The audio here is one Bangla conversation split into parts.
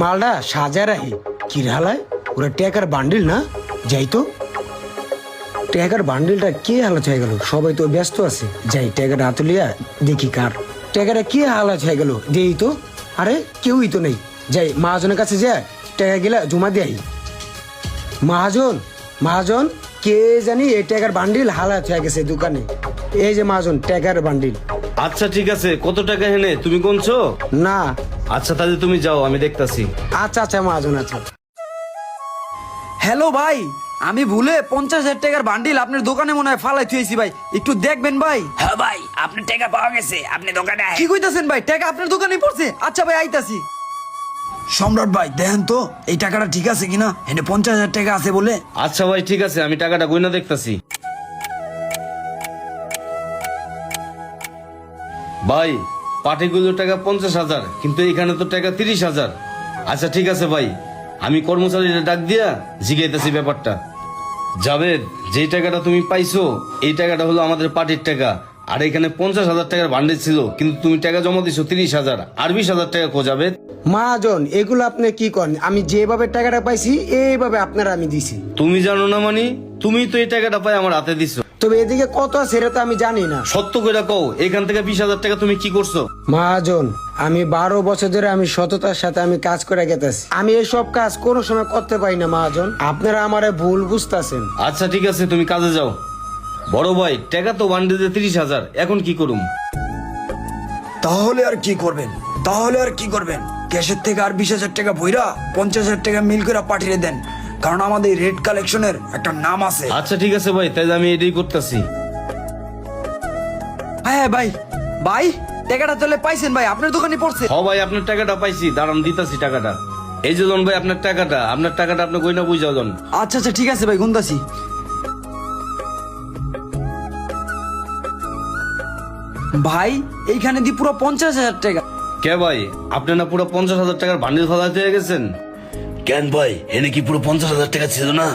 মালটা সাজা রাখি কি হালায় ওরা টেকার বান্ডিল না যাই তো টেকার বান্ডিলটা কে হালাত হয়ে গেল সবাই তো ব্যস্ত আছে যাই টেকার হাতে লিয়া দেখি কার টেকাটা কে হালাত হয়ে গেল দেই তো আরে কেউই তো নেই যাই মহাজনের কাছে যায় টেকা গেলা জমা দেয় মহাজন মহাজন কে জানি এই টেকার বান্ডিল হালাত হয়ে গেছে দোকানে এই যে মহাজন টেকার বান্ডিল আচ্ছা ঠিক আছে, কত টাকা হেনে তুমি গুনছো? না আচ্ছা তাহলে তুমি যাও, আমি দেখতাছি। আচ্ছা আচ্ছা মহাজন আচ্ছা হ্যালো ভাই, আমি ভুলে 50,000 টাকার বান্ডিল আপনার দোকানে মনে হয় ফালাই থুয়েছি ভাই, একটু দেখবেন ভাই। হ্যাঁ ভাই, আপনার টাকা পাওয়া গেছে, আপনি দোকানে কি কইতাছেন ভাই, টাকা আপনার দোকানে পড়ছে? আচ্ছা ভাই আইতাছি। সম্রাট ভাই দেখেন তো এই টাকাটা ঠিক আছে কিনা, এনে 50,000 টাকা আছে বলে। আচ্ছা ভাই ঠিক আছে, আমি টাকাটা গয়না দেখতাছি। ভাই পার্টিগুলোর টাকা 50,000, কিন্তু এখানে তো টাকা 30,000। আচ্ছা ঠিক আছে ভাই, আমি কর্মচারীরা ডাক দিয়া জিজ্ঞাইতেছি ব্যাপারটা। জাভেদ, যেই টাকাটা তুমি পাইছো এই টাকাটা হলো আমাদের পার্টির টাকা, আর এখানে 50,000 টাকার বান্ডিল ছিল, কিন্তু তুমি টাকা জমা দিছো 30,000, আর 20,000 টাকা কো যাবেদ? মহাজন এগুলো আপনি কি করেন? আমি যেভাবে টাকাটা পাইছি এইভাবে আপনারা আমি দিছি। তুমি জানো না মানে? তুমি তো এই টাকাটা পাই আমার হাতে দিছো। তবে এদিকে কত আছে সেটা তো আমি জানি না। সত্য করে কও, এখান থেকে 20,000 টাকা তুমি কি করছো? মহাজন আমি 12 বছর ধরে আমি সততার সাথে আমি কাজ করে গেতেছি, আমি এসব কাজ কোনো সময় করতে পারি না মহাজন, আপনারা আমারে ভুল বুঝতেছেন। আচ্ছা ঠিক আছে, তুমি কাজে যাও। বড় ভাই টাকা তো বান্ডিলে 30,000, এখন কি করুম? তাহলে আর কি করবেন, তাহলে আর কি করবেন, ক্যাশের থেকে আর 20,000 টাকা ভইরা 50,000 টাকা মিল করে পাঠিয়ে দেন, কারণ আমাদের রেড কালেকশনের একটা নাম আছে। আচ্ছা ঠিক আছে ভাই, তাহলে আমি এটাই করতেছি। হ্যাঁ ভাই, ভাই টাকাটা তাহলে পাইছেন ভাই, আপনার দোকানে পড়ছে। হ ভাই, আপনার টাকাটা পাইছি, দাঁড়ান দিতাছি টাকাটা। এই যে জন ভাই আপনার টাকাটা, আপনি গয়না বুঝাও জন। আচ্ছা আচ্ছা ঠিক আছে ভাই, গুনতাছি। ভাই এইখানে দি পুরো 50,000 টাকা। কে ভাই, আপনি না পুরো 50,000 টাকার বান্ডিল ফলাতে হয়ে গেছেন? কেন ভাই, এনে কি পুরো 50,000 টাকা ছিল না?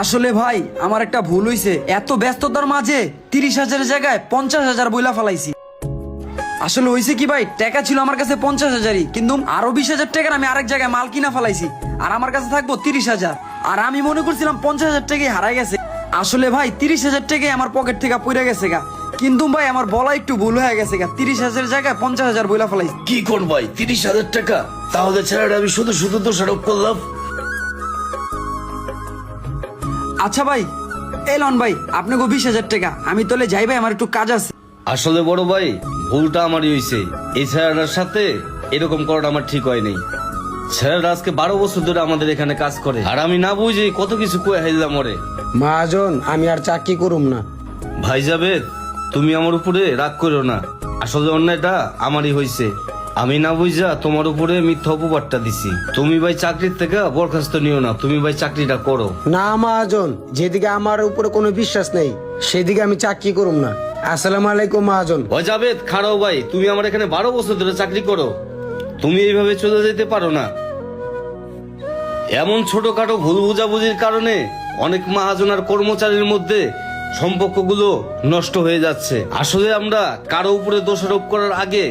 আসলে ভাই আমার একটা ভুল হইছে, এত ব্যস্ততার মাঝে 30,000 এর জায়গায় 50,000 বইলা ফেলাইছি। আসলে হইছে কি ভাই, টাকা ছিল আমার কাছে 50,000ই, কিন্তু আরো 20,000 টাকার আমি আরেক জায়গায় মাল কিনা ফেলাইছি, আর আমার কাছে থাকবো 30,000, আর আমি মনে করছিলাম 50,000 টাকাই হারাই গেছে। আসলে ভাই 30,000 টাকাই আমার পকেট থেকে পড়ে গেছে গা, কিন্তু ভাই আমার বলা একটু ভুল হয়ে গেছে গা, 30,000 এর জায়গায় 50,000 বইলা ফেলাইছি। কি কোন ভাই, 30,000 টাকা? তাহলে ছেলেটা আমি শুধু শুধু দোষারোপ করলাম। আচ্ছা ভাই এলন ভাই, আপনাকে 20,000 টাকা, আমি তোলে যাই ভাই, আমার একটু কাজ আছে। আসলে বড় ভাই ভুলটা আমারই হয়েছে, এই ছেলেটার সাথে এরকম করাটা আমার ঠিক হয় নাই। ছেলেটা আজকে 12 বছর ধরে আমাদের এখানে কাজ করে, আর আমি না বুঝে কত কিছু কয়ে হাইলাম ওরে। মহাজন আমি আর চাকরি করুম না। ভাই জাবেদ, তুমি আমার উপরে রাগ করো না, আসলে অন্যায়টা আমারই হয়েছে। আমি না বুঝা তোমার উপরে মিথ্যা অপবাদটা দিছি। তুমি ভাই চাকরির থেকে বরখাস্ত নিও না, তুমি ভাই চাকরিটা করো। না মহাজন, যেদিকে আমার উপরে কোনো বিশ্বাস নেই সেদিকে আমি চাকরি করুম না। আসসালামু আলাইকুম মহাজন। ও জাবেদ খাড়াও ভাই, তুমি আমার এখানে 12 বছর ধরে চাকরি করো, তুমি এইভাবে চলে যেতে পারো না। এমন ছোটখাটো ভুল বুঝাবুঝির কারণে অনেক মহাজন আর কর্মচারীর মধ্যে সম্পর্কগুলো নষ্ট হয়ে যাচ্ছে। আসলে আমরা কারো উপরে দোষারোপ করার আগে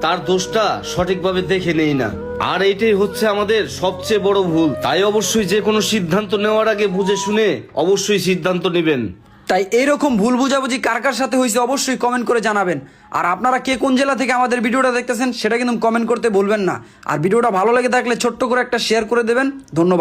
তার দোষটা সঠিকভাবে দেখে নেই না, আর এইটাই হচ্ছে আমাদের সবচেয়ে বড় ভুল। তাই অবশ্যই যে কোনো সিদ্ধান্ত নেওয়ার আগে বুঝে শুনে অবশ্যই সিদ্ধান্ত নেবেন। তাই এইরকম ভুল বুঝাবুঝি কার কার সাথে হয়েছে অবশ্যই কমেন্ট করে জানাবেন। আর আপনারা কে কোন জেলা থেকে আমাদের ভিডিওটা দেখতেছেন সেটা কিন্তু কমেন্ট করতে ভুলবেন না। আর ভিডিওটা ভালো লেগে থাকলে ছোট্ট করে একটা শেয়ার করে দেবেন। ধন্যবাদ।